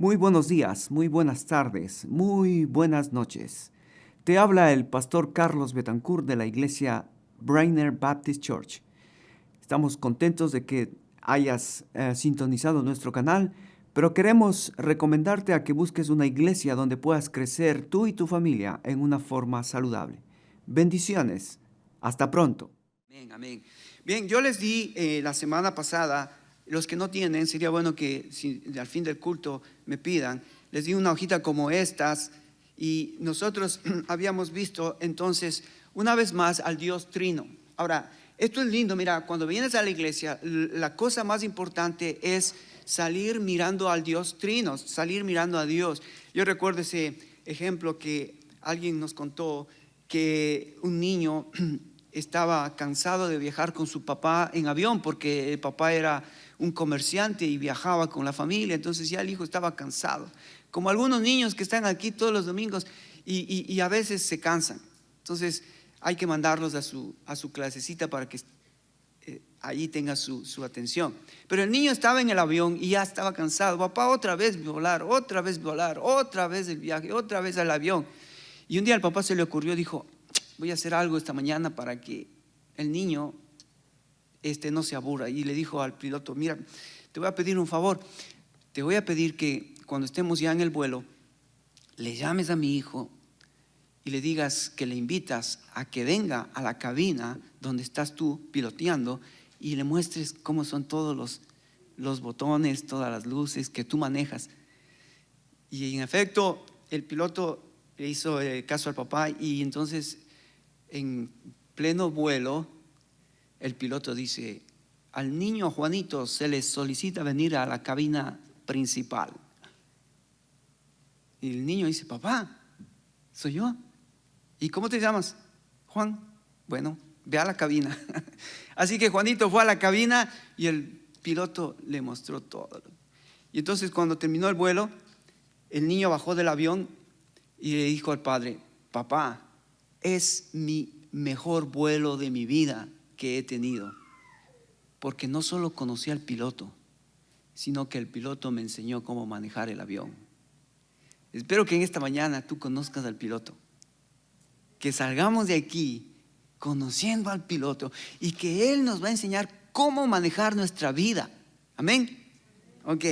Muy buenos días, muy buenas tardes, muy buenas noches. Te habla el pastor Carlos Betancourt de la iglesia Brainer Baptist Church. Estamos contentos de que hayas sintonizado nuestro canal, pero queremos recomendarte a que busques una iglesia donde puedas crecer tú y tu familia en una forma saludable. Bendiciones. Hasta pronto. Amén, amén. Bien, yo les di la semana pasada, los que no tienen, sería bueno que si al fin del culto me pidan, les di una hojita como estas y nosotros habíamos visto entonces una vez más al Dios Trino. Ahora, esto es lindo, mira, cuando vienes a la iglesia, la cosa más importante es salir mirando al Dios Trino, salir mirando a Dios. Yo recuerdo ese ejemplo que alguien nos contó, que un niño estaba cansado de viajar con su papá en avión porque el papá era un comerciante y viajaba con la familia, entonces ya el hijo estaba cansado, como algunos niños que están aquí todos los domingos y a veces se cansan, entonces hay que mandarlos a su clasecita para que allí tenga su atención. Pero el niño estaba en el avión y ya estaba cansado. Papá, otra vez volar, otra vez volar, otra vez el viaje, otra vez al avión. Y un día al papá se le ocurrió, dijo: voy a hacer algo esta mañana para que el niño no se aburra. Y le dijo al piloto: mira, te voy a pedir un favor. Te voy a pedir que cuando estemos ya en el vuelo, le llames a mi hijo y le digas que le invitas a que venga a la cabina donde estás tú piloteando y le muestres cómo son todos los botones, todas las luces que tú manejas. Y en efecto, el piloto le hizo caso al papá y entonces en pleno vuelo el piloto dice: al niño Juanito se le solicita venir a la cabina principal. Y el niño dice: papá, soy yo. ¿Y cómo te llamas? Juan. Bueno, ve a la cabina. Así que Juanito fue a la cabina y el piloto le mostró todo. Y entonces cuando terminó el vuelo, el niño bajó del avión y le dijo al padre: papá, es mi mejor vuelo de mi vida que he tenido, porque no solo conocí al piloto, sino que el piloto me enseñó cómo manejar el avión. Espero que en esta mañana tú conozcas al piloto, que salgamos de aquí conociendo al piloto y que él nos va a enseñar cómo manejar nuestra vida. Amén. Ok,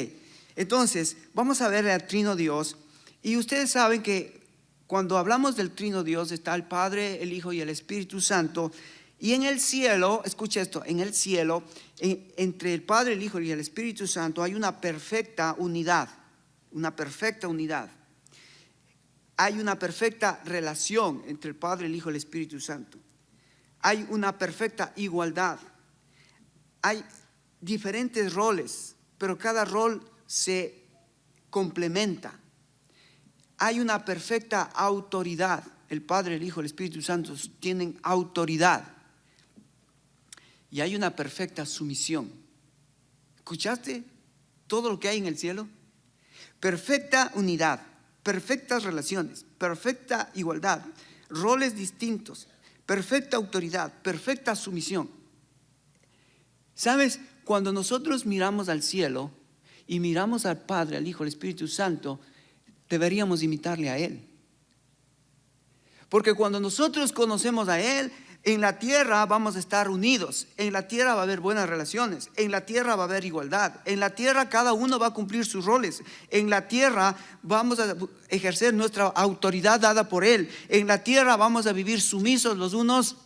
entonces vamos a ver al Trino Dios. Y ustedes saben que cuando hablamos del Trino Dios está el Padre, el Hijo y el Espíritu Santo. Y en el cielo, escucha esto, en el cielo, entre el Padre, el Hijo y el Espíritu Santo hay una perfecta unidad, una perfecta unidad. Hay una perfecta relación entre el Padre, el Hijo y el Espíritu Santo. Hay una perfecta igualdad. Hay diferentes roles, pero cada rol se complementa. Hay una perfecta autoridad. El Padre, el Hijo y el Espíritu Santo tienen autoridad. Y hay una perfecta sumisión. ¿Escuchaste todo lo que hay en el cielo? Perfecta unidad, perfectas relaciones, perfecta igualdad, roles distintos, perfecta autoridad, perfecta sumisión. ¿Sabes? Cuando nosotros miramos al cielo y miramos al Padre, al Hijo, al Espíritu Santo, deberíamos imitarle a Él. Porque cuando nosotros conocemos a Él, en la tierra vamos a estar unidos, en la tierra va a haber buenas relaciones, en la tierra va a haber igualdad, en la tierra cada uno va a cumplir sus roles, en la tierra vamos a ejercer nuestra autoridad dada por Él, en la tierra vamos a vivir sumisos los unos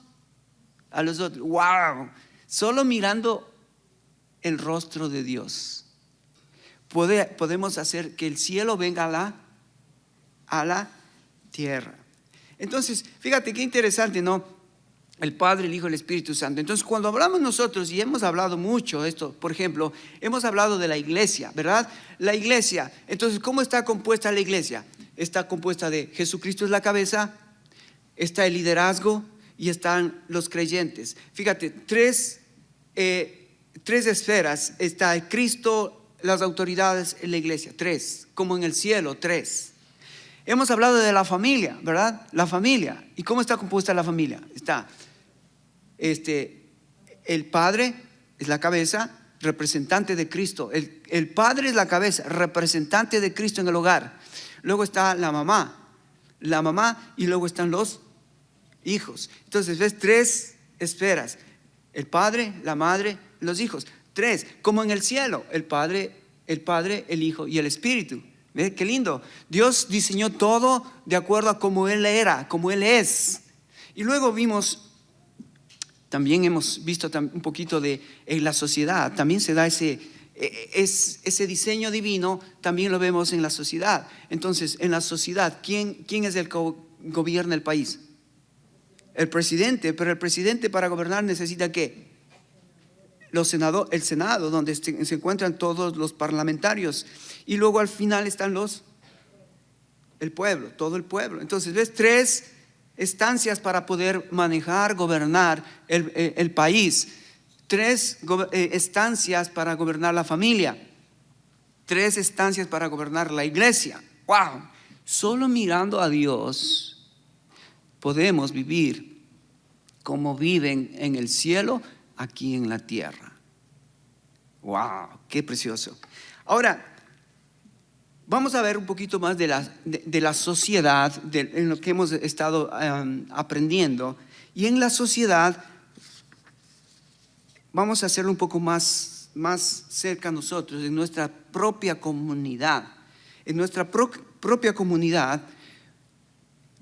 a los otros. ¡Wow! Solo mirando el rostro de Dios podemos hacer que el cielo venga a la tierra. Entonces, fíjate qué interesante, ¿no? El Padre, el Hijo y el Espíritu Santo. Entonces, cuando hablamos nosotros, y hemos hablado mucho esto, por ejemplo, hemos hablado de la iglesia, ¿verdad? La iglesia. Entonces, ¿cómo está compuesta la iglesia? Está compuesta de Jesucristo es la cabeza, está el liderazgo y están los creyentes. Fíjate, tres esferas. Está el Cristo, las autoridades en la iglesia. Tres, como en el cielo, tres. Hemos hablado de la familia, ¿verdad? La familia. ¿Y cómo está compuesta la familia? Está el Padre es la cabeza, representante de Cristo. El padre es la cabeza, representante de Cristo en el hogar. Luego está la mamá y luego están los hijos. Entonces ves 3 esferas: el padre, la madre, los hijos. 3, como en el cielo: el padre, el hijo y el espíritu. ¿Ves qué lindo? Dios diseñó todo de acuerdo a cómo Él era, cómo Él es. Y luego también hemos visto un poquito en la sociedad. También se da ese diseño divino, también lo vemos en la sociedad. Entonces, en la sociedad, ¿quién es el que gobierna el país? El presidente. Pero el presidente, para gobernar, necesita ¿qué? El Senado, donde se encuentran todos los parlamentarios. Y luego al final están el pueblo, todo el pueblo. Entonces, ¿ves? 3 estancias para poder manejar, gobernar el país. 3 estancias para gobernar la familia. 3 estancias para gobernar la iglesia. ¡Wow! Solo mirando a Dios podemos vivir como viven en el cielo, aquí en la tierra. ¡Wow! ¡Qué precioso! Ahora, vamos a ver un poquito más de la sociedad, en lo que hemos estado aprendiendo. Y en la sociedad vamos a hacerlo un poco más cerca a nosotros, en nuestra propia comunidad. En nuestra propia comunidad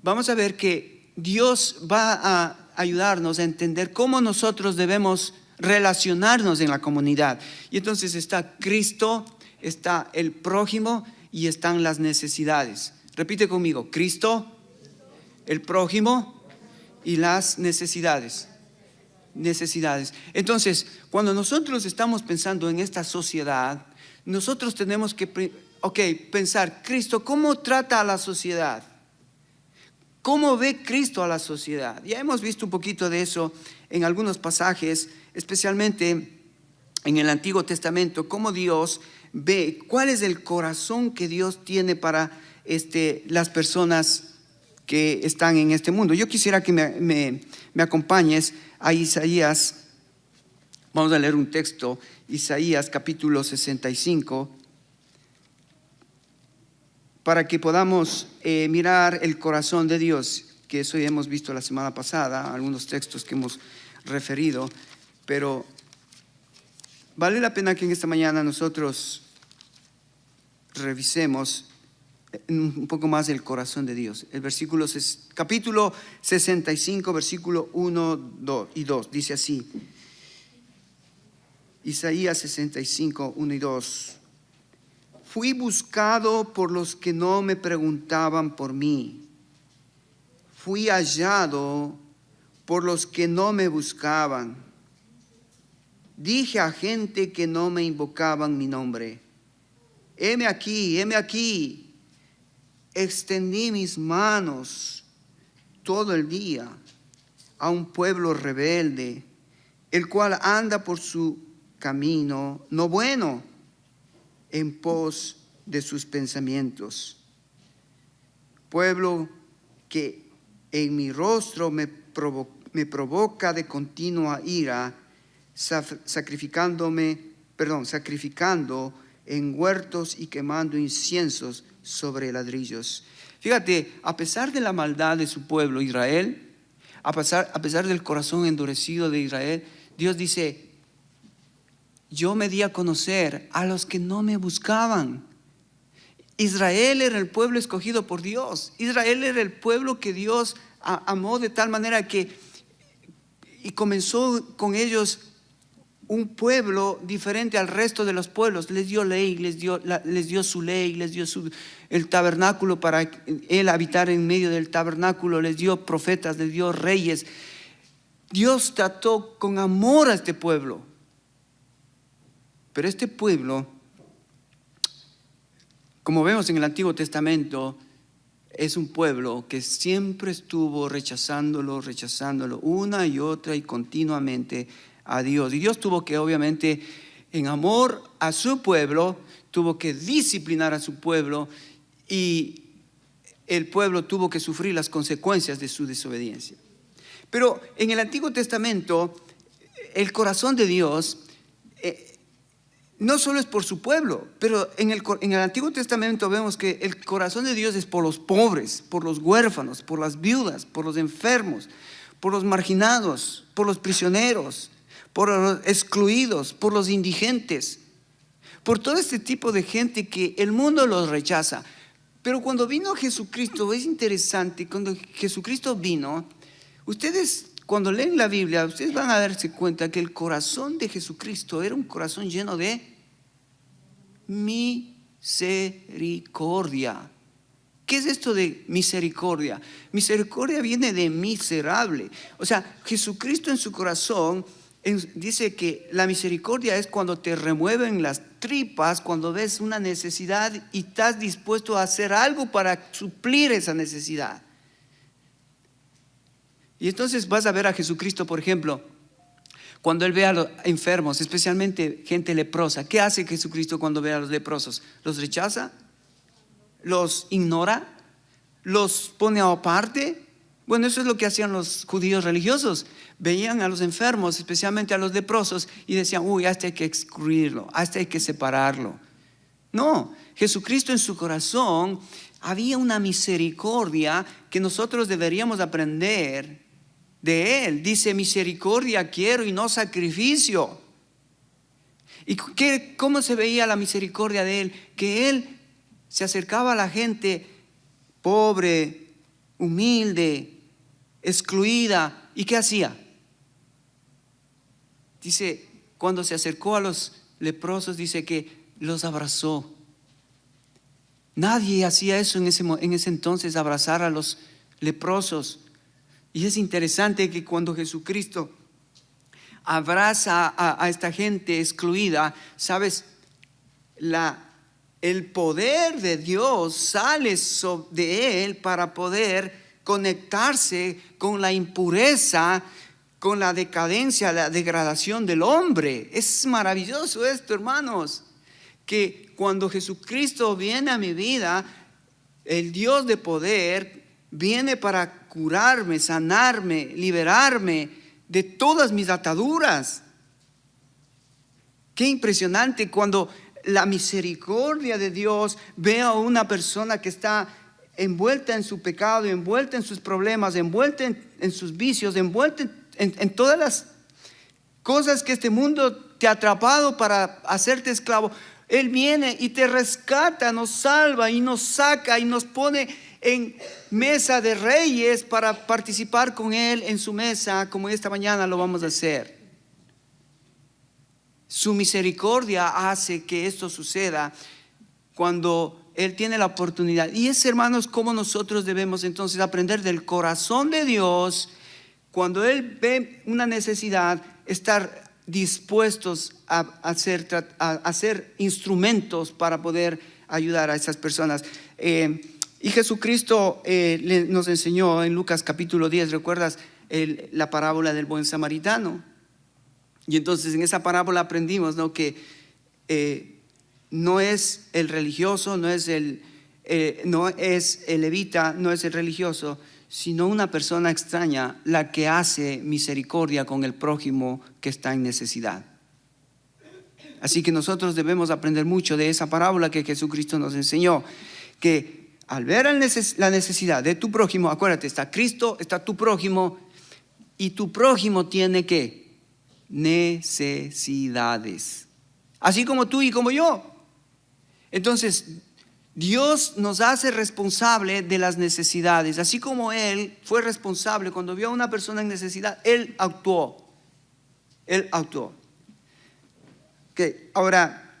vamos a ver que Dios va a ayudarnos a entender cómo nosotros debemos relacionarnos en la comunidad. Y entonces está Cristo, está el prójimo y están las necesidades. Repite conmigo: Cristo, el prójimo y las necesidades. Entonces, cuando nosotros estamos pensando en esta sociedad, nosotros tenemos que pensar: Cristo, ¿cómo trata a la sociedad? ¿Cómo ve Cristo a la sociedad? Ya hemos visto un poquito de eso en algunos pasajes, especialmente en el Antiguo Testamento, cómo Dios ve, cuál es el corazón que Dios tiene para las personas que están en este mundo. Yo quisiera que me acompañes a Isaías. Vamos a leer un texto, Isaías capítulo 65, para que podamos mirar el corazón de Dios, que eso ya hemos visto la semana pasada, algunos textos que hemos referido, pero vale la pena que en esta mañana nosotros revisemos un poco más el corazón de Dios. El capítulo 65, versículo 1 y 2, dice así: Isaías 65, 1 y 2. Fui buscado por los que no me preguntaban por mí. Fui hallado por los que no me buscaban. Dije a gente que no me invocaban mi nombre: heme aquí, heme aquí. Extendí mis manos todo el día a un pueblo rebelde, el cual anda por su camino no bueno, en pos de sus pensamientos. Pueblo que en mi rostro me provoca de continua ira, sacrificando en huertos y quemando inciensos sobre ladrillos. Fíjate, a pesar de la maldad de su pueblo Israel, a pesar del corazón endurecido de Israel, Dios dice: yo me di a conocer a los que no me buscaban. Israel era el pueblo escogido por Dios. Israel era el pueblo que Dios amó de tal manera y comenzó con ellos un pueblo diferente al resto de los pueblos. Les dio ley, les dio su ley, les dio el tabernáculo para él habitar en medio del tabernáculo, les dio profetas, les dio reyes. Dios trató con amor a este pueblo. Pero este pueblo, como vemos en el Antiguo Testamento, es un pueblo que siempre estuvo rechazándolo una y otra y continuamente a Dios. Y Dios tuvo que, obviamente, en amor a su pueblo, tuvo que disciplinar a su pueblo, y el pueblo tuvo que sufrir las consecuencias de su desobediencia. Pero en el Antiguo Testamento, el corazón de Dios no solo es por su pueblo, pero en el Antiguo Testamento vemos que el corazón de Dios es por los pobres, por los huérfanos, por las viudas, por los enfermos, por los marginados, por los prisioneros, por los excluidos, por los indigentes, por todo este tipo de gente que el mundo los rechaza. Pero cuando vino Jesucristo, es interesante, cuando Jesucristo vino, ustedes cuando leen la Biblia, ustedes van a darse cuenta que el corazón de Jesucristo era un corazón lleno de misericordia. ¿Qué es esto de misericordia? Misericordia viene de miserable. O sea, Jesucristo en su corazón dice que la misericordia es cuando te remueven las tripas, cuando ves una necesidad y estás dispuesto a hacer algo para suplir esa necesidad. Y entonces vas a ver a Jesucristo, por ejemplo, cuando Él ve a los enfermos, especialmente gente leprosa. ¿Qué hace Jesucristo cuando ve a los leprosos? ¿Los rechaza? ¿Los ignora? ¿Los pone aparte? Bueno, eso es lo que hacían los judíos religiosos. Veían a los enfermos, especialmente a los leprosos, y decían, uy, a este hay que excluirlo, a este hay que separarlo. No, Jesucristo en su corazón había una misericordia que nosotros deberíamos aprender de Él. Dice, misericordia quiero y no sacrificio. ¿Y cómo se veía la misericordia de Él? Que Él se acercaba a la gente pobre, humilde, excluida. ¿Y qué hacía? Dice, cuando se acercó a los leprosos, dice que los abrazó. Nadie hacía eso en ese entonces, abrazar a los leprosos. Y es interesante que cuando Jesucristo abraza a esta gente excluida, ¿sabes? El poder de Dios sale de Él para poder conectarse con la impureza, con la decadencia, la degradación del hombre. Es maravilloso esto, hermanos, que cuando Jesucristo viene a mi vida, el Dios de poder viene para curarme, sanarme, liberarme de todas mis ataduras. Qué impresionante cuando la misericordia de Dios ve a una persona que está envuelta en su pecado, envuelta en sus problemas, envuelta en sus vicios, envuelta en todas las cosas que este mundo te ha atrapado para hacerte esclavo. Él viene y te rescata, nos salva y nos saca y nos pone en mesa de reyes para participar con Él en su mesa, como esta mañana lo vamos a hacer. Su misericordia hace que esto suceda cuando Él tiene la oportunidad. Y es, hermanos, como nosotros debemos entonces aprender del corazón de Dios. Cuando Él ve una necesidad, estar dispuestos a ser instrumentos para poder ayudar a esas personas. Y Jesucristo nos enseñó en Lucas capítulo 10, ¿recuerdas la parábola del buen samaritano? Y entonces en esa parábola aprendimos, ¿no?, que no es el religioso, no es el levita, no es el religioso, sino una persona extraña la que hace misericordia con el prójimo que está en necesidad. Así que nosotros debemos aprender mucho de esa parábola que Jesucristo nos enseñó, que al ver la necesidad de tu prójimo, acuérdate, está Cristo, está tu prójimo, y tu prójimo tiene ¿qué? Necesidades, así como tú y como yo. Entonces Dios nos hace responsable de las necesidades, así como Él fue responsable cuando vio a una persona en necesidad. Él actuó. Ahora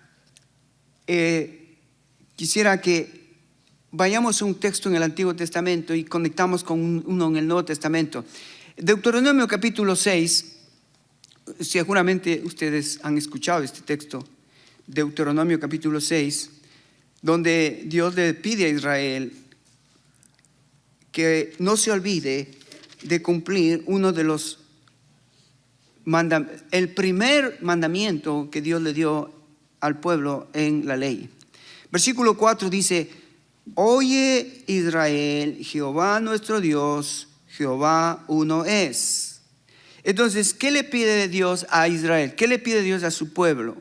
quisiera que vayamos a un texto en el Antiguo Testamento y conectamos con uno en el Nuevo Testamento. Deuteronomio capítulo 6. Seguramente ustedes han escuchado este texto, Deuteronomio capítulo 6, donde Dios le pide a Israel que no se olvide de cumplir uno de los el primer mandamiento que Dios le dio al pueblo en la ley. Versículo 4 dice: oye Israel, Jehová nuestro Dios, Jehová uno es. Entonces, ¿qué le pide Dios a Israel? ¿Qué le pide Dios a su pueblo?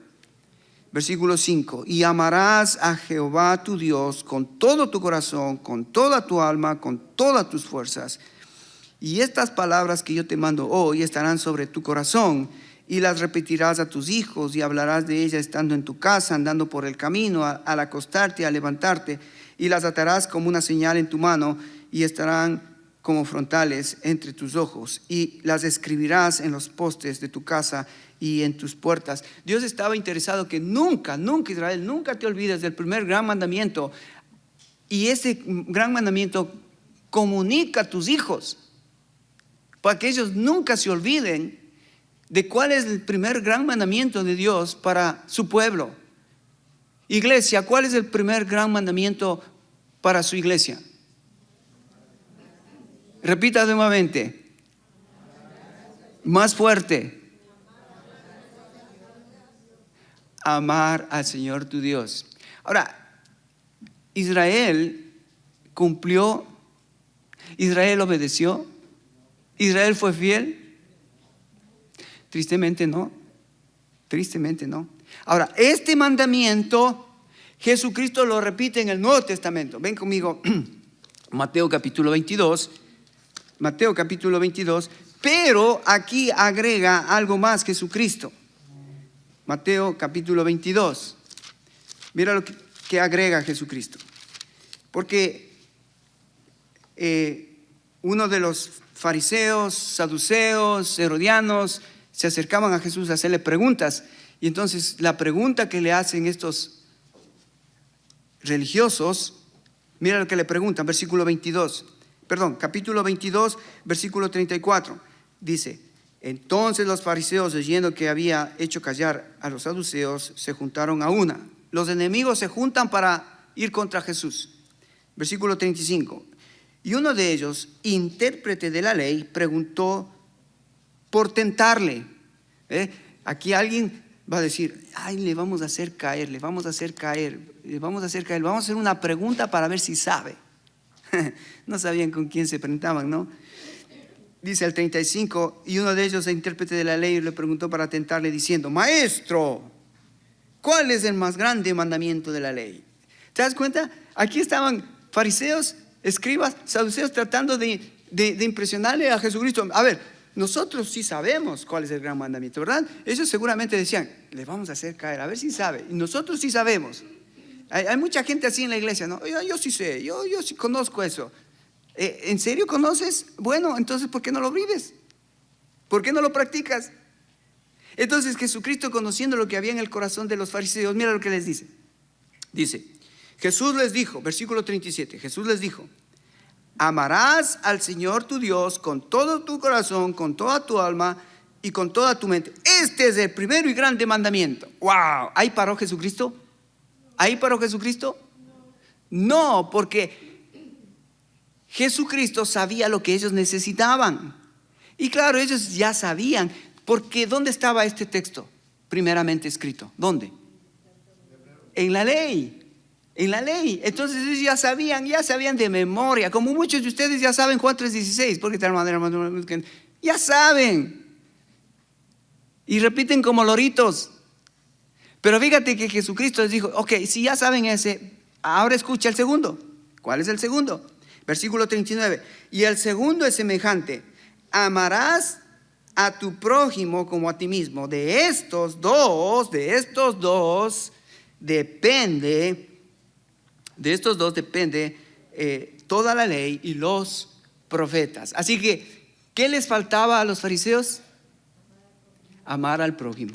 Versículo 5. Y amarás a Jehová tu Dios con todo tu corazón, con toda tu alma, con todas tus fuerzas. Y estas palabras que yo te mando hoy estarán sobre tu corazón, y las repetirás a tus hijos, y hablarás de ellas estando en tu casa, andando por el camino, al acostarte, al levantarte, y las atarás como una señal en tu mano, y estarán como frontales entre tus ojos, y las escribirás en los postes de tu casa y en tus puertas. Dios estaba interesado que nunca, Israel, nunca te olvides del primer gran mandamiento. Y ese gran mandamiento comunica a tus hijos, para que ellos nunca se olviden de cuál es el primer gran mandamiento de Dios para su pueblo. Iglesia, ¿cuál es el primer gran mandamiento para su iglesia? Repita nuevamente. Más fuerte. Amar al Señor tu Dios. Ahora, Israel cumplió, Israel obedeció, Israel fue fiel. Tristemente no. Ahora, este mandamiento Jesucristo lo repite en el Nuevo Testamento. Ven conmigo, Mateo capítulo 22. Pero aquí agrega algo más Jesucristo. Mateo capítulo 22. Mira lo que agrega Jesucristo. Porque uno de los fariseos, saduceos, herodianos se acercaban a Jesús a hacerle preguntas. Y entonces la pregunta que le hacen estos religiosos, mira lo que le preguntan, capítulo 22, versículo 34. Dice: entonces los fariseos, oyendo que había hecho callar a los saduceos, se juntaron a una. Los enemigos se juntan para ir contra Jesús. Versículo 35. Y uno de ellos, intérprete de la ley, preguntó por tentarle. Aquí alguien va a decir: ay, le vamos a hacer caer, le vamos a hacer una pregunta para ver si sabe. No sabían con quién se enfrentaban, ¿no? Dice el 35, y uno de ellos, el intérprete de la ley, le preguntó para tentarle diciendo: maestro, ¿cuál es el más grande mandamiento de la ley? ¿Te das cuenta? Aquí estaban fariseos, escribas, saduceos tratando de impresionarle a Jesucristo. A ver, nosotros sí sabemos cuál es el gran mandamiento, ¿verdad? Ellos seguramente decían: le vamos a hacer caer, a ver si sabe. Y nosotros sí sabemos. Hay mucha gente así en la iglesia, ¿no? Yo sí sé, yo sí conozco eso. ¿En serio conoces? Bueno, entonces ¿por qué no lo vives? ¿Por qué no lo practicas? Entonces Jesucristo, conociendo lo que había en el corazón de los fariseos, mira lo que les dice. Dice: Jesús les dijo, versículo 37, Jesús les dijo: amarás al Señor tu Dios con todo tu corazón, con toda tu alma y con toda tu mente. Este es el primero y grande mandamiento. ¡Wow! ¿Ahí paró Jesucristo? No, porque Jesucristo sabía lo que ellos necesitaban. Y claro, ellos ya sabían, porque ¿dónde estaba este texto primeramente escrito? ¿Dónde? En la ley. Entonces ellos ya sabían de memoria, como muchos de ustedes ya saben Juan 3:16, porque ya saben y repiten como loritos. Pero fíjate que Jesucristo les dijo: ok, si ya saben ese, ahora escucha el segundo. ¿Cuál es el segundo? Versículo 39. Y el segundo es semejante: amarás a tu prójimo como a ti mismo. De estos dos depende toda la ley y los profetas. Así que, ¿qué les faltaba a los fariseos? Amar al prójimo.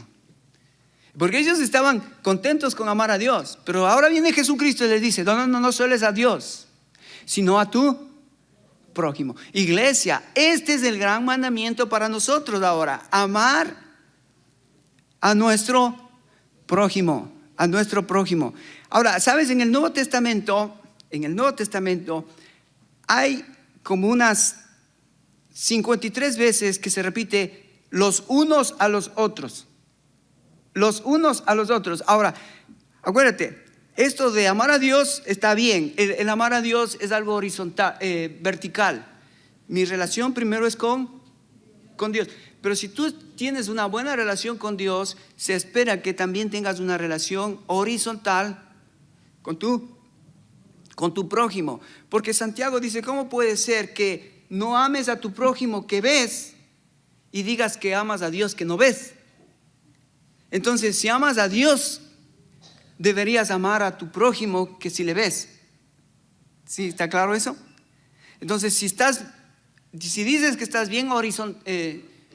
Porque ellos estaban contentos con amar a Dios. Pero ahora viene Jesucristo y les dice: no solo es a Dios, sino a tu prójimo. Iglesia, este es el gran mandamiento para nosotros ahora: amar a nuestro prójimo. Ahora, ¿sabes? En el Nuevo Testamento hay como unas 53 veces que se repite los unos a los otros. Ahora, acuérdate, esto de amar a Dios está bien. El amar a Dios es algo horizontal, vertical. Mi relación primero es con Dios. Pero si tú tienes una buena relación con Dios, se espera que también tengas una relación horizontal con tu prójimo. Porque Santiago dice, ¿cómo puede ser que no ames a tu prójimo que ves y digas que amas a Dios que no ves? Entonces, si amas a Dios, deberías amar a tu prójimo que si le ves. ¿Sí? ¿Está claro eso? Entonces, si dices que estás bien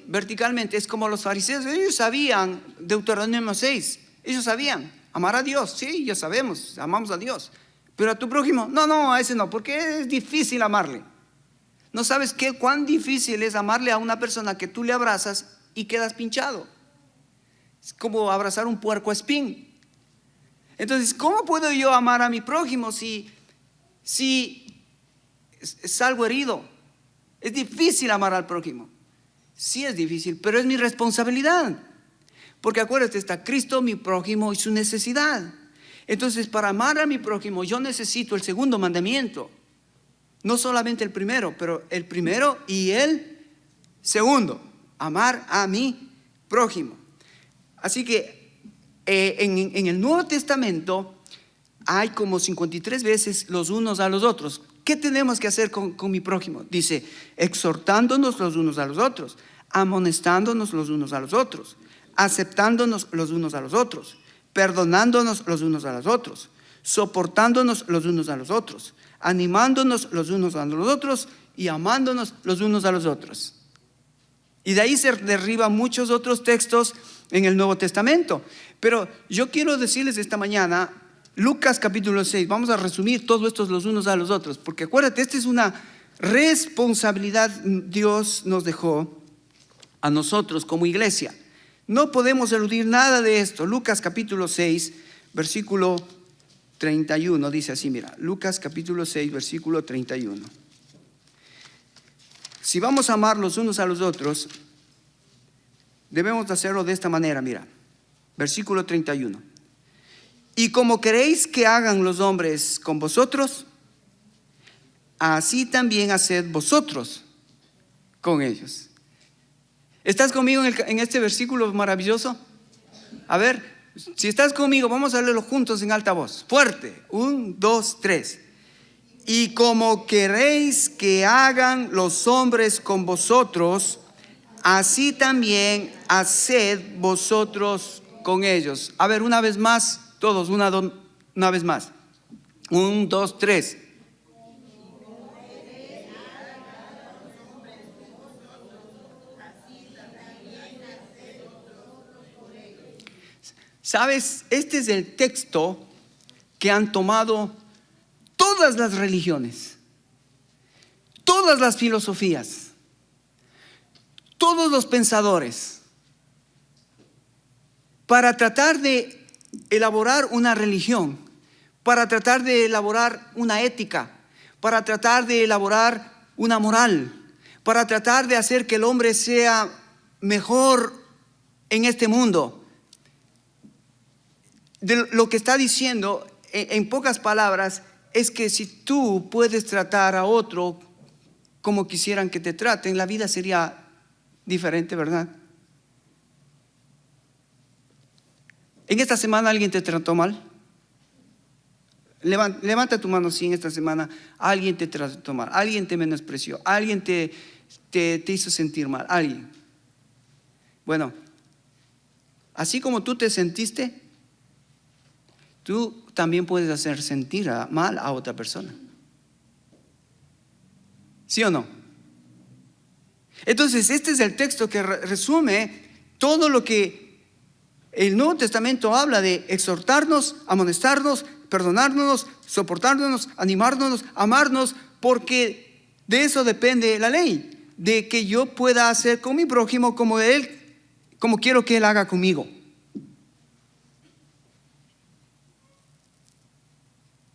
verticalmente, es como los fariseos. Ellos sabían, Deuteronomio 6, ellos sabían amar a Dios. Sí, ya sabemos, amamos a Dios. Pero a tu prójimo, no, a ese no, porque es difícil amarle. No sabes cuán difícil es amarle a una persona que tú le abrazas y quedas pinchado. Es como abrazar un puercoespín. Entonces, ¿cómo puedo yo amar a mi prójimo si salgo herido? Es difícil amar al prójimo. Sí es difícil, pero es mi responsabilidad. Porque acuérdate, está Cristo, mi prójimo y su necesidad. Entonces, para amar a mi prójimo, yo necesito el segundo mandamiento. No solamente el primero, pero el primero y el segundo. Amar a mi prójimo. Así que en el Nuevo Testamento hay como 53 veces los unos a los otros. ¿Qué tenemos que hacer con mi prójimo? Dice, exhortándonos los unos a los otros, amonestándonos los unos a los otros, aceptándonos los unos a los otros, perdonándonos los unos a los otros, soportándonos los unos a los otros, animándonos los unos a los otros y amándonos los unos a los otros. Y de ahí se derriban muchos otros textos en el Nuevo Testamento. Pero yo quiero decirles esta mañana, Lucas capítulo 6, vamos a resumir todos estos los unos a los otros, porque acuérdate, esta es una responsabilidad Dios nos dejó a nosotros como iglesia. No podemos eludir nada de esto. Lucas capítulo 6, versículo 31, dice así, mira, Lucas capítulo 6, versículo 31. Si vamos a amar los unos a los otros, debemos hacerlo de esta manera, mira, versículo 31. Y como queréis que hagan los hombres con vosotros, así también haced vosotros con ellos. ¿Estás conmigo en este versículo maravilloso? A ver, si estás conmigo, vamos a leerlo juntos en alta voz. Fuerte. 1, 2, 3. Y como queréis que hagan los hombres con vosotros, así también haced vosotros con ellos. A ver, una vez más, todos, una vez más. 1, 2, 3. ¿Sabes? Este es el texto que han tomado todas las religiones, todas las filosofías, todos los pensadores, para tratar de elaborar una religión, para tratar de elaborar una ética, para tratar de elaborar una moral, para tratar de hacer que el hombre sea mejor en este mundo. De lo que está diciendo, en pocas palabras, es que si tú puedes tratar a otro como quisieran que te traten, la vida sería diferente, ¿verdad? ¿En esta semana alguien te trató mal? Levanta tu mano si en esta semana alguien te trató mal, alguien te menospreció, alguien te hizo sentir mal, alguien. Bueno, así como tú te sentiste, tú también puedes hacer sentir mal a otra persona. ¿Sí o no? Entonces, este es el texto que resume todo lo que el Nuevo Testamento habla de exhortarnos, amonestarnos, perdonarnos, soportarnos, animarnos, amarnos, porque de eso depende la ley, de que yo pueda hacer con mi prójimo como quiero que él haga conmigo.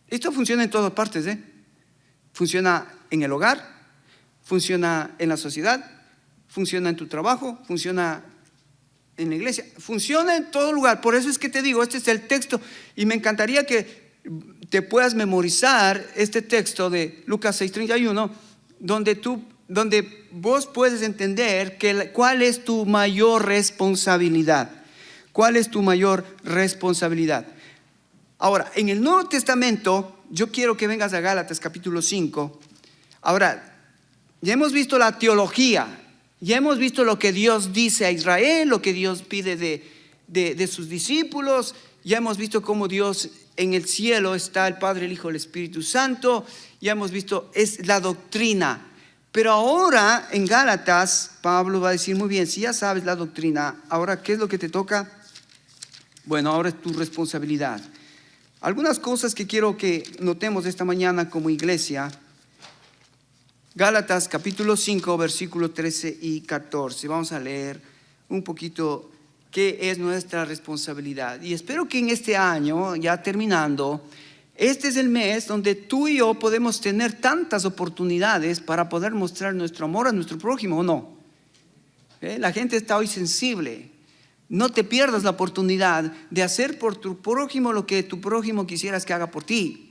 Esto funciona en todas partes, Funciona en el hogar, funciona en la sociedad, funciona en tu trabajo, funciona en la iglesia, funciona en todo lugar. Por eso es que te digo, este es el texto, y me encantaría que te puedas memorizar este texto de Lucas 6:31, donde tú donde vos puedes entender cuál es tu mayor responsabilidad. ¿Cuál es tu mayor responsabilidad? Ahora, en el Nuevo Testamento, yo quiero que vengas a Gálatas capítulo 5. Ahora, ya hemos visto la teología, ya hemos visto lo que Dios dice a Israel, lo que Dios pide de sus discípulos, ya hemos visto cómo Dios en el cielo está el Padre, el Hijo, el Espíritu Santo, ya hemos visto, es la doctrina. Pero ahora en Gálatas, Pablo va a decir, muy bien, si ya sabes la doctrina, ahora ¿qué es lo que te toca? Bueno, ahora es tu responsabilidad. Algunas cosas que quiero que notemos esta mañana como iglesia. Gálatas capítulo 5, versículos 13 y 14. Vamos a leer un poquito qué es nuestra responsabilidad. Y espero que en este año, ya terminando, este es el mes donde tú y yo podemos tener tantas oportunidades para poder mostrar nuestro amor a nuestro prójimo, ¿o no? La gente está hoy sensible. No te pierdas la oportunidad de hacer por tu prójimo lo que tu prójimo quisieras que haga por ti.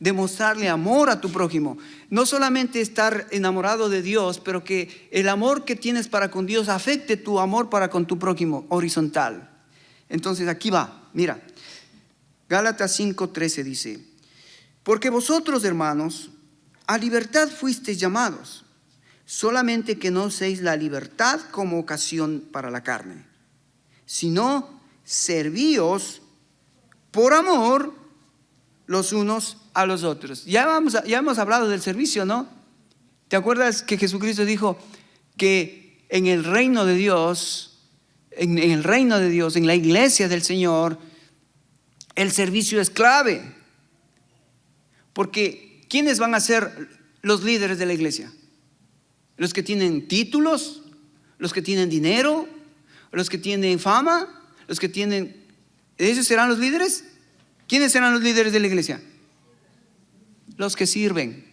Demostrarle amor a tu prójimo. No solamente estar enamorado de Dios, pero que el amor que tienes para con Dios afecte tu amor para con tu prójimo, horizontal. Entonces aquí va, mira. Gálatas 5:13 dice: porque vosotros, hermanos, a libertad fuisteis llamados, solamente que no uséis la libertad como ocasión para la carne, sino servíos por amor los unos a los otros. Ya hemos hablado del servicio, ¿no? ¿Te acuerdas que Jesucristo dijo que en el reino de Dios, en la iglesia del Señor, el servicio es clave? Porque ¿quiénes van a ser los líderes de la iglesia? ¿Los que tienen títulos? ¿Los que tienen dinero? ¿Los que tienen fama? ¿Los que tienen... ¿Esos serán los líderes? ¿Quiénes serán los líderes de la iglesia? Los que sirven.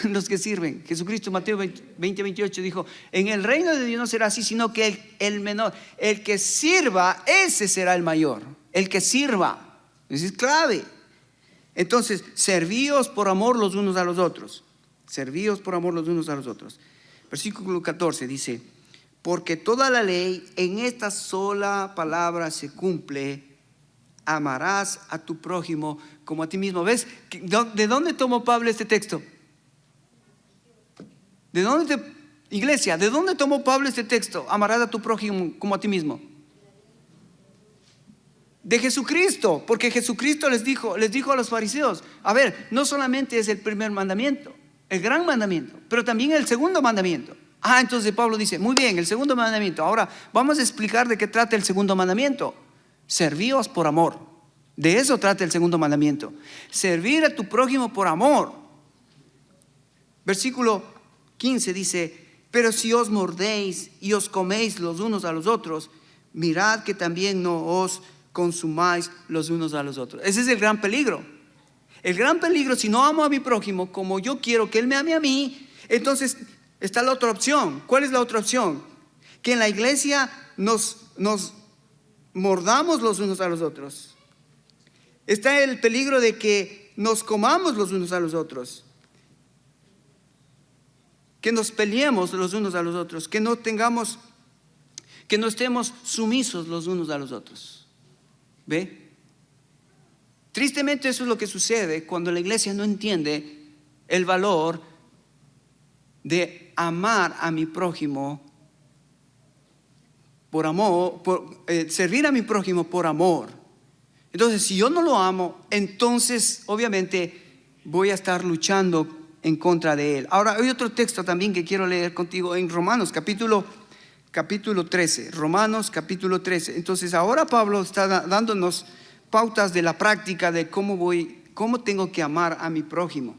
Los que sirven. Jesucristo, Mateo 20:28 dijo: en el reino de Dios no será así, sino que el menor, el que sirva, ese será el mayor. El que sirva. Eso es clave. Entonces, servíos por amor los unos a los otros. Servíos por amor los unos a los otros. Versículo 14 dice: porque toda la ley en esta sola palabra se cumple: amarás a tu prójimo como a ti mismo. ¿Ves? ¿De dónde tomó Pablo este texto? Iglesia, ¿de dónde tomó Pablo este texto? Amarás a tu prójimo como a ti mismo. De Jesucristo, porque Jesucristo les dijo a los fariseos: a ver, no solamente es el primer mandamiento, el gran mandamiento, pero también el segundo mandamiento. Entonces Pablo dice: muy bien, el segundo mandamiento. Ahora vamos a explicar de qué trata el segundo mandamiento. Servíos por amor. De eso trata el segundo mandamiento. Servir a tu prójimo por amor. Versículo 15 dice: pero si os mordéis y os coméis los unos a los otros, mirad que también no os consumáis los unos a los otros. Ese es el gran peligro. El gran peligro, si no amo a mi prójimo como yo quiero que él me ame a mí, entonces está la otra opción. ¿Cuál es la otra opción? Que en la iglesia nos mordamos los unos a los otros. Está el peligro de que nos comamos los unos a los otros, que nos peleemos los unos a los otros, que no estemos sumisos los unos a los otros. ¿Ve? Tristemente eso es lo que sucede cuando la iglesia no entiende el valor de amar a mi prójimo por amor, servir a mi prójimo por amor. Entonces, si yo no lo amo, entonces obviamente voy a estar luchando en contra de él. Ahora, hay otro texto también que quiero leer contigo en Romanos capítulo 13. Romanos capítulo 13. Entonces, ahora Pablo está dándonos pautas de la práctica de cómo tengo que amar a mi prójimo.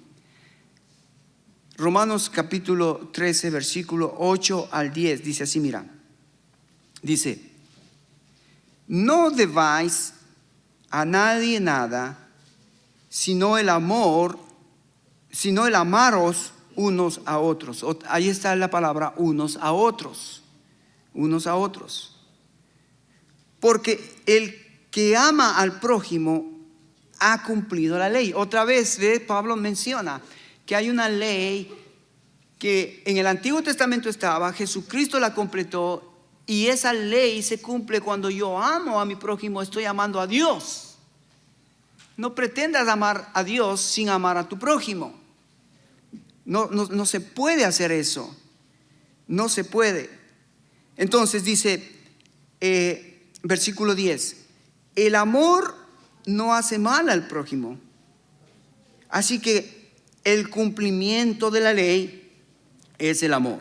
Romanos capítulo 13, versículo 8 al 10, dice así, mira. Dice: no debáis a nadie nada, sino el amaros unos a otros. Ahí está la palabra unos a otros. Unos a otros. Porque el que ama al prójimo ha cumplido la ley. Otra vez, Pablo menciona que hay una ley que en el Antiguo Testamento estaba, Jesucristo la completó, y esa ley se cumple cuando yo amo a mi prójimo, estoy amando a Dios. No pretendas amar a Dios sin amar a tu prójimo. No se puede hacer eso. No se puede. Entonces dice, versículo 10, el amor no hace mal al prójimo. Así que el cumplimiento de la ley es el amor.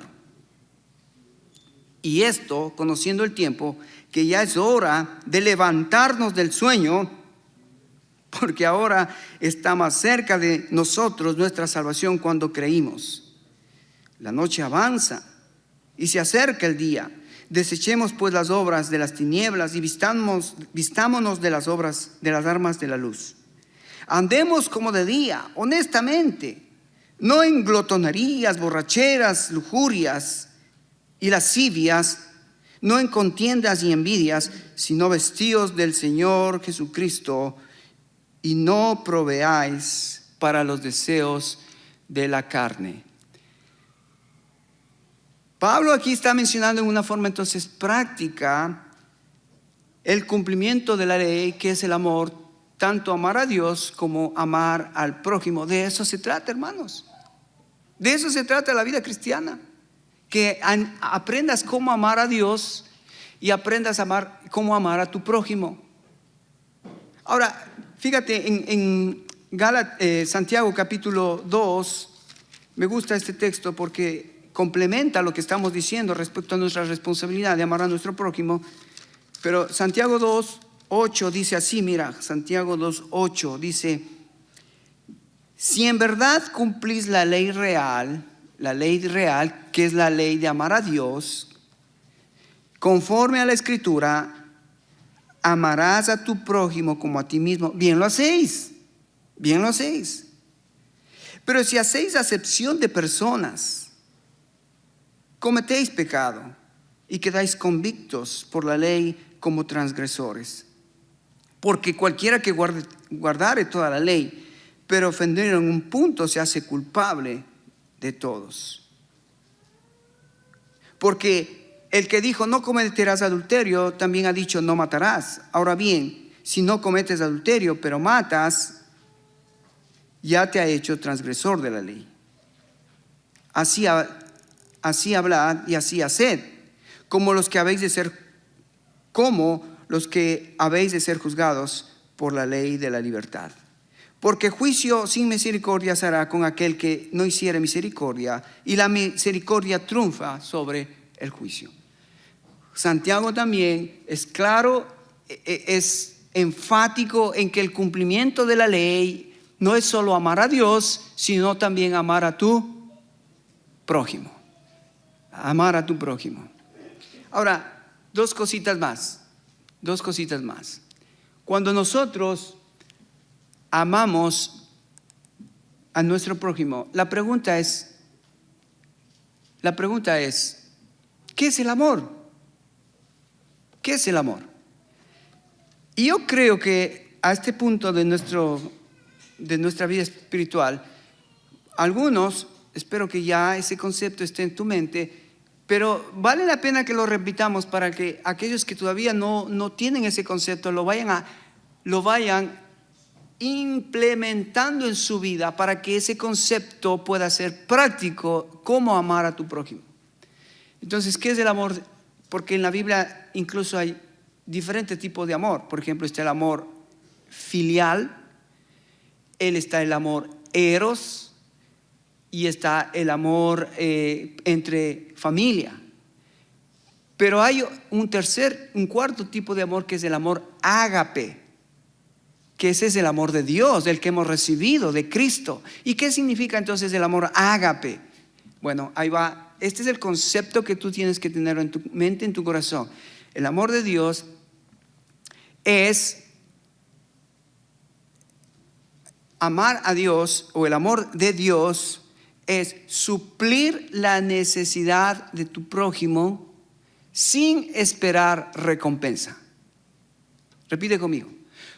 Y esto, conociendo el tiempo, que ya es hora de levantarnos del sueño, porque ahora está más cerca de nosotros nuestra salvación cuando creímos. La noche avanza y se acerca el día. Desechemos pues las obras de las tinieblas y vistámonos de las armas de la luz. Andemos como de día, honestamente, no en glotonerías, borracheras, lujurias y lascivias, no en contiendas y envidias, sino vestidos del Señor Jesucristo, y no proveáis para los deseos de la carne. Pablo aquí está mencionando en una forma entonces práctica el cumplimiento de la ley, que es el amor, tanto amar a Dios como amar al prójimo. De eso se trata, hermanos. De eso se trata la vida cristiana. Que aprendas cómo amar a Dios y aprendas cómo amar a tu prójimo. Ahora, fíjate en Santiago capítulo 2, me gusta este texto porque complementa lo que estamos diciendo respecto a nuestra responsabilidad de amar a nuestro prójimo. Pero Santiago 2:8 dice así, mira, Santiago 2:8 dice, si en verdad cumplís la ley real, que es la ley de amar a Dios, conforme a la Escritura, amarás a tu prójimo como a ti mismo. Bien lo hacéis. Pero si hacéis acepción de personas, cometéis pecado y quedáis convictos por la ley como transgresores. Porque cualquiera que guardare toda la ley, pero ofender en un punto, se hace culpable de todos. Porque el que dijo no cometerás adulterio, también ha dicho no matarás. Ahora bien, si no cometes adulterio, pero matas, ya te ha hecho transgresor de la ley. Así hablad y así haced, como los que habéis de ser juzgados por la ley de la libertad. Porque juicio sin misericordia se hará con aquel que no hiciere misericordia, y la misericordia triunfa sobre el juicio. Santiago también es claro, es enfático en que el cumplimiento de la ley no es solo amar a Dios, sino también amar a tu prójimo. Amar a tu prójimo. Ahora, dos cositas más. Cuando nosotros amamos a nuestro prójimo, la pregunta es, ¿qué es el amor? ¿Qué es el amor? Y yo creo que a este punto de nuestra vida espiritual, algunos, espero que ya ese concepto esté en tu mente, pero vale la pena que lo repitamos para que aquellos que todavía no tienen ese concepto lo vayan implementando en su vida, para que ese concepto pueda ser práctico, cómo amar a tu prójimo. Entonces, ¿qué es el amor? Porque en la Biblia incluso hay diferentes tipos de amor. Por ejemplo, está el amor filial, está el amor eros, y está el amor entre familia. Pero hay un cuarto tipo de amor, que es el amor ágape, que ese es el amor de Dios, el que hemos recibido de Cristo. ¿Y qué significa entonces el amor ágape? Bueno, ahí va. Este es el concepto que tú tienes que tener en tu mente, en tu corazón. El amor de Dios es amar a Dios, o el amor de Dios es suplir la necesidad de tu prójimo sin esperar recompensa. Repite conmigo.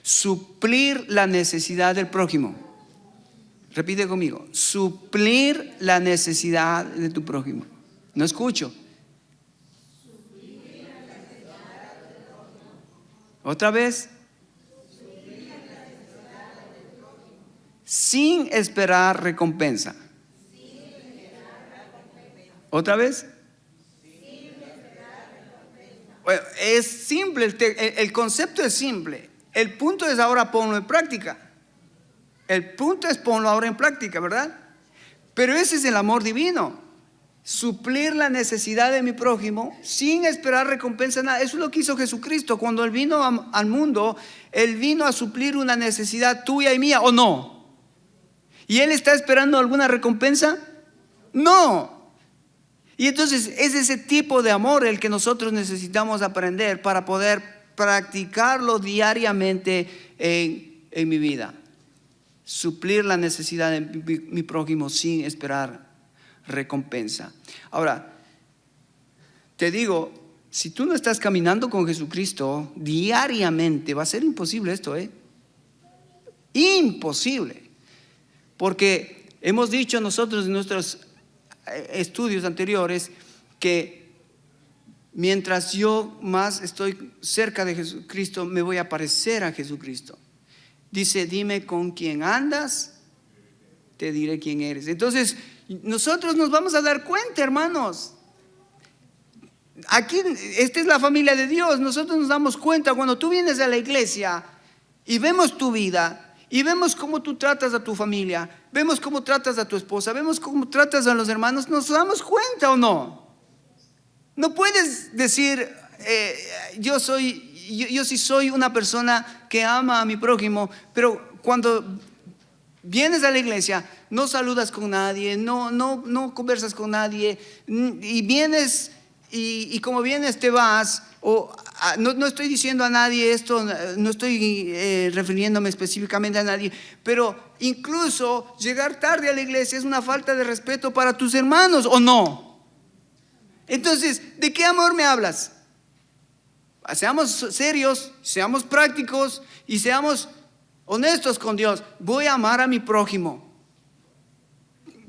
Suplir la necesidad del prójimo Repite conmigo. Suplir la necesidad de tu prójimo. No escucho. Otra vez. Sin esperar recompensa. Otra vez. Bueno, es simple, el concepto es simple. El punto es ahora ponlo en práctica. El punto es ponlo ahora en práctica, ¿verdad? Pero ese es el amor divino. Suplir la necesidad de mi prójimo sin esperar recompensa nada. Eso es lo que hizo Jesucristo. Cuando Él vino al mundo, Él vino a suplir una necesidad tuya y mía, ¿o no? ¿Y Él está esperando alguna recompensa? No. Y entonces es ese tipo de amor el que nosotros necesitamos aprender para poder practicarlo diariamente en mi vida. Suplir la necesidad de mi prójimo sin esperar recompensa. Ahora, te digo, si tú no estás caminando con Jesucristo diariamente, va a ser imposible esto, Imposible. Porque hemos dicho nosotros en nuestros estudios anteriores que mientras yo más estoy cerca de Jesucristo, me voy a parecer a Jesucristo. Dice, dime con quién andas, te diré quién eres. Entonces, nosotros nos vamos a dar cuenta, hermanos. Aquí, esta es la familia de Dios. Nosotros nos damos cuenta cuando tú vienes a la iglesia y vemos tu vida y vemos cómo tú tratas a tu familia, vemos cómo tratas a tu esposa, vemos cómo tratas a los hermanos. ¿Nos damos cuenta o no? No puedes decir, yo sí soy una persona que ama a mi prójimo, pero cuando vienes a la iglesia no saludas con nadie, no conversas con nadie, y vienes y como vienes te vas. No estoy diciendo a nadie esto, no estoy refiriéndome específicamente a nadie, pero incluso llegar tarde a la iglesia es una falta de respeto para tus hermanos, ¿o no? Entonces, ¿de qué amor me hablas? Seamos serios, seamos prácticos y seamos honestos con Dios. Voy a amar a mi prójimo.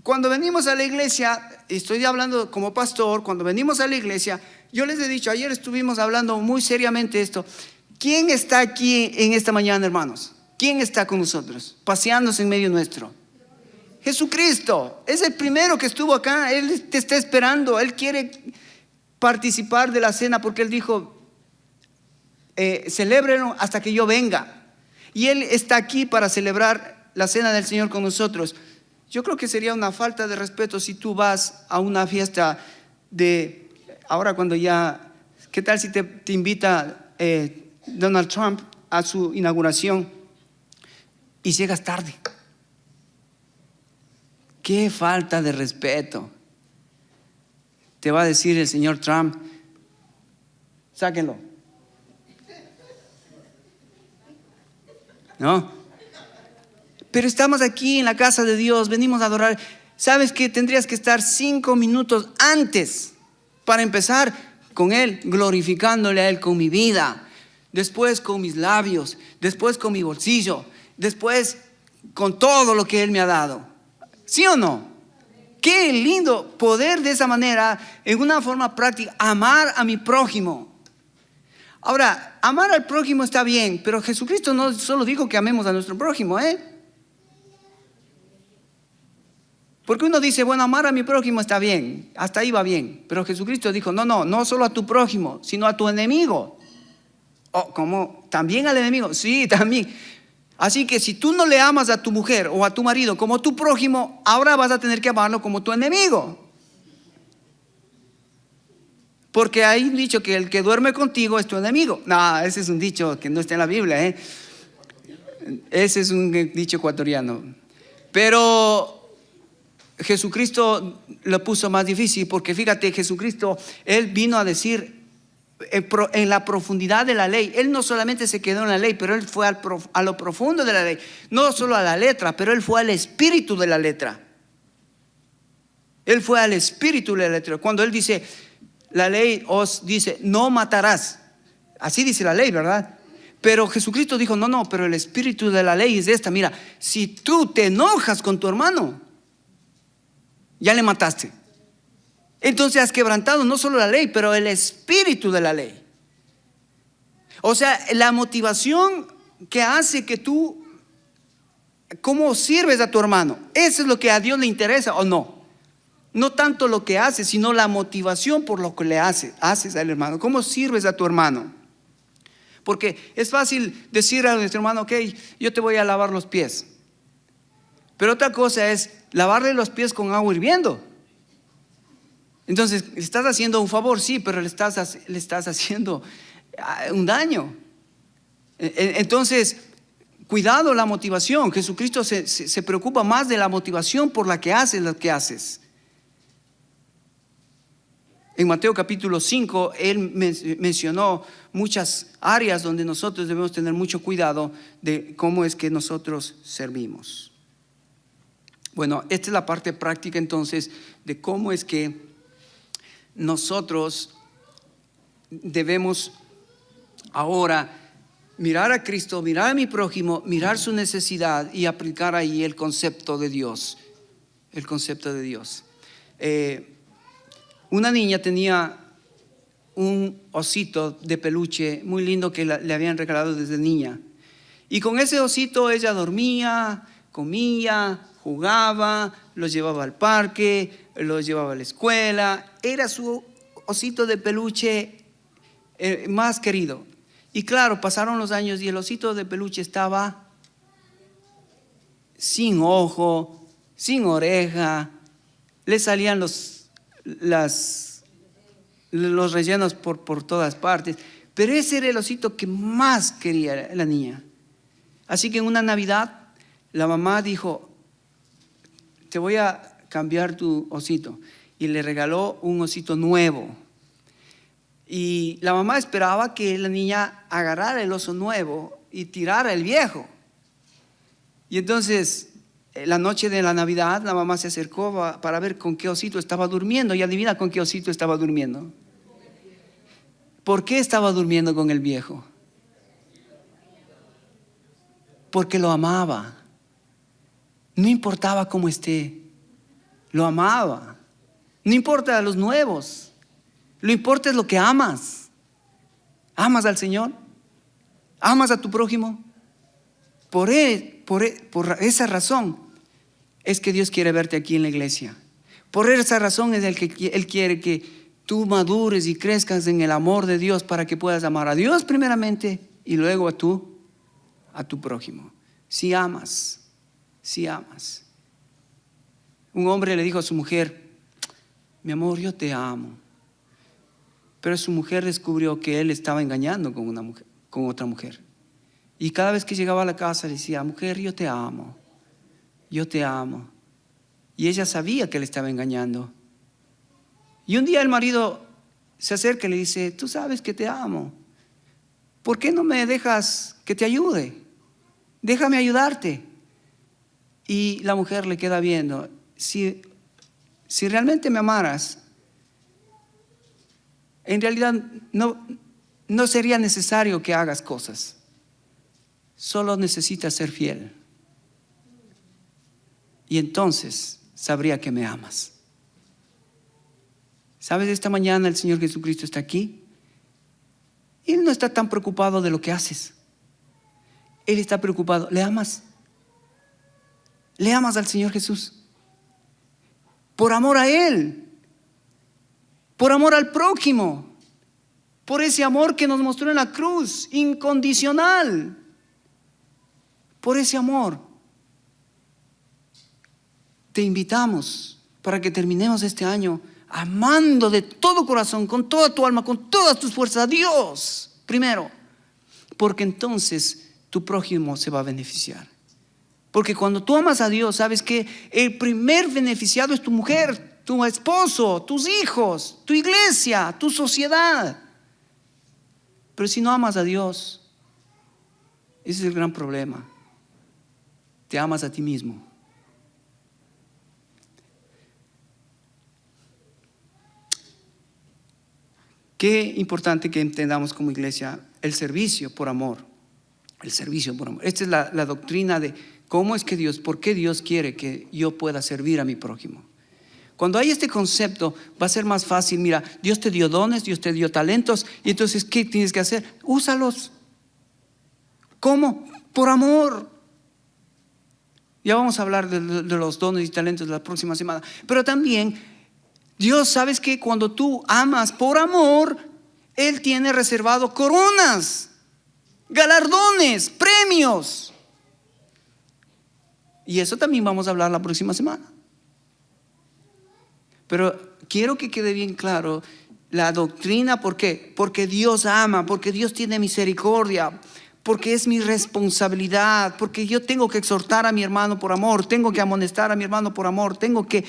Cuando venimos a la iglesia, estoy hablando como pastor, cuando venimos a la iglesia, yo les he dicho, ayer estuvimos hablando muy seriamente esto. ¿Quién está aquí en esta mañana, hermanos? ¿Quién está con nosotros, paseándose en medio nuestro? Jesucristo, es el primero que estuvo acá. Él te está esperando, Él quiere participar de la cena porque Él dijo, celébrenlo hasta que yo venga. Y Él está aquí para celebrar la cena del Señor con nosotros. Yo creo que sería una falta de respeto si tú vas a una fiesta ahora cuando ya, ¿qué tal si te invita Donald Trump a su inauguración y llegas tarde? Qué falta de respeto. Te va a decir el señor Trump, sáquenlo. ¿No? Pero estamos aquí en la casa de Dios, venimos a adorar. ¿Sabes que tendrías que estar 5 minutos antes para empezar con Él, glorificándole a Él con mi vida, después con mis labios, después con mi bolsillo, después con todo lo que Él me ha dado? ¿Sí o no? Qué lindo poder de esa manera, en una forma práctica, amar a mi prójimo. Ahora, amar al prójimo está bien, pero Jesucristo no solo dijo que amemos a nuestro prójimo, Porque uno dice, bueno, amar a mi prójimo está bien, hasta ahí va bien. Pero Jesucristo dijo, no solo a tu prójimo, sino a tu enemigo. ¿Cómo? ¿También al enemigo? Sí, también. Así que si tú no le amas a tu mujer o a tu marido como tu prójimo, ahora vas a tener que amarlo como tu enemigo. Porque hay un dicho que el que duerme contigo es tu enemigo. No, ese es un dicho que no está en la Biblia, Ese es un dicho ecuatoriano. Pero Jesucristo lo puso más difícil, porque fíjate, Jesucristo, Él vino a decir en la profundidad de la ley. Él no solamente se quedó en la ley, pero Él fue a lo profundo de la ley. No solo a la letra, pero Él fue al espíritu de la letra. Él fue al espíritu de la letra. Cuando Él dice, la ley os dice, no matarás. Así dice la ley, ¿verdad? Pero Jesucristo dijo, no, pero el espíritu de la ley es esta. Mira, si tú te enojas con tu hermano, ya le mataste. Entonces has quebrantado no solo la ley, pero el espíritu de la ley. O sea, la motivación que hace que tú, cómo sirves a tu hermano, eso es lo que a Dios le interesa o no. No tanto lo que haces, sino la motivación por lo que le haces al hermano. ¿Cómo sirves a tu hermano? Porque es fácil decir a nuestro hermano, ok, yo te voy a lavar los pies. Pero otra cosa es lavarle los pies con agua hirviendo. Entonces, le estás haciendo un favor, sí, pero le estás haciendo un daño. Entonces, cuidado la motivación. Jesucristo se preocupa más de la motivación por la que haces lo que haces. En Mateo capítulo 5, Él mencionó muchas áreas donde nosotros debemos tener mucho cuidado de cómo es que nosotros servimos. Bueno, esta es la parte práctica entonces de cómo es que nosotros debemos ahora mirar a Cristo, mirar a mi prójimo, mirar su necesidad y aplicar ahí el concepto de Dios. El concepto de Dios. Una niña tenía un osito de peluche muy lindo que le habían regalado desde niña. Y con ese osito ella dormía, comía, jugaba, lo llevaba al parque, lo llevaba a la escuela. Era su osito de peluche más querido. Y claro, pasaron los años y el osito de peluche estaba sin ojo, sin oreja, le salían los rellenos por todas partes. Pero ese era el osito que más quería la niña. Así que en una Navidad la mamá dijo, te voy a cambiar tu osito. Y le regaló un osito nuevo. Y la mamá esperaba que la niña agarrara el oso nuevo y tirara el viejo. Y entonces, la noche de la Navidad, la mamá se acercó para ver con qué osito estaba durmiendo. Y adivina con qué osito estaba durmiendo. ¿Por qué estaba durmiendo con el viejo? Porque lo amaba. No importaba cómo esté, lo amaba. No importa los nuevos, lo importa es lo que amas. ¿Amas al Señor? ¿Amas a tu prójimo? Por esa razón es que Dios quiere verte aquí en la iglesia. Por esa razón es que Él quiere que tú madures y crezcas en el amor de Dios para que puedas amar a Dios primeramente y luego a tu prójimo. Si amas. Un hombre le dijo a su mujer, mi amor, yo te amo. Pero su mujer descubrió que él estaba engañando con otra mujer. Y cada vez que llegaba a la casa le decía, mujer, yo te amo. Y ella sabía que él estaba engañando. Y un día el marido se acerca y le dice, tú sabes que te amo. ¿Por qué no me dejas que te ayude? Déjame ayudarte. Y la mujer le queda viendo, si realmente me amaras, en realidad no sería necesario que hagas cosas. Solo necesitas ser fiel. Y entonces sabría que me amas. ¿Sabes? Esta mañana el Señor Jesucristo está aquí. Él no está tan preocupado de lo que haces. Él está preocupado. ¿Le amas? ¿Le amas al Señor Jesús? Por amor a Él. Por amor al prójimo. Por ese amor que nos mostró en la cruz. Incondicional. Por ese amor. Te invitamos para que terminemos este año amando de todo corazón, con toda tu alma, con todas tus fuerzas a Dios primero, porque entonces tu prójimo se va a beneficiar. Porque cuando tú amas a Dios, sabes que el primer beneficiado es tu mujer, tu esposo, tus hijos, tu iglesia, tu sociedad. Pero si no amas a Dios, ese es el gran problema. Te amas a ti mismo. Qué importante que entendamos como iglesia el servicio por amor. El servicio por amor. Esta es la doctrina de cómo es que Dios, por qué Dios quiere que yo pueda servir a mi prójimo. Cuando hay este concepto, va a ser más fácil. Mira, Dios te dio dones, Dios te dio talentos, y entonces, ¿qué tienes que hacer? Úsalos. ¿Cómo? Por amor. Ya vamos a hablar de los dones y talentos la próxima semana. Pero también, Dios, ¿sabes qué? Cuando tú amas por amor, Él tiene reservado coronas, galardones, premios. Y eso también vamos a hablar la próxima semana. Pero quiero que quede bien claro la doctrina. ¿Por qué? Porque Dios ama, porque Dios tiene misericordia, porque es mi responsabilidad, porque yo tengo que exhortar a mi hermano por amor, tengo que amonestar a mi hermano por amor, tengo que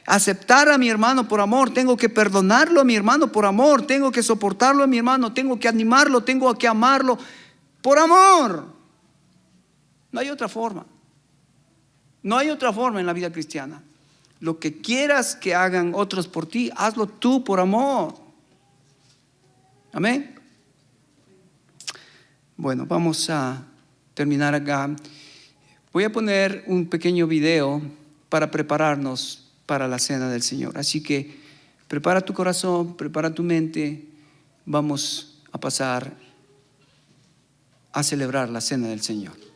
aceptar a mi hermano por amor, tengo que perdonarlo a mi hermano por amor, tengo que soportarlo a mi hermano, tengo que animarlo, tengo que amarlo por amor. No hay otra forma. No hay otra forma en la vida cristiana. Lo que quieras que hagan otros por ti, hazlo tú por amor. Amén. Bueno, vamos a terminar acá. Voy a poner un pequeño video para prepararnos para la cena del Señor. Así que prepara tu corazón, prepara tu mente. Vamos a pasar a celebrar la cena del Señor.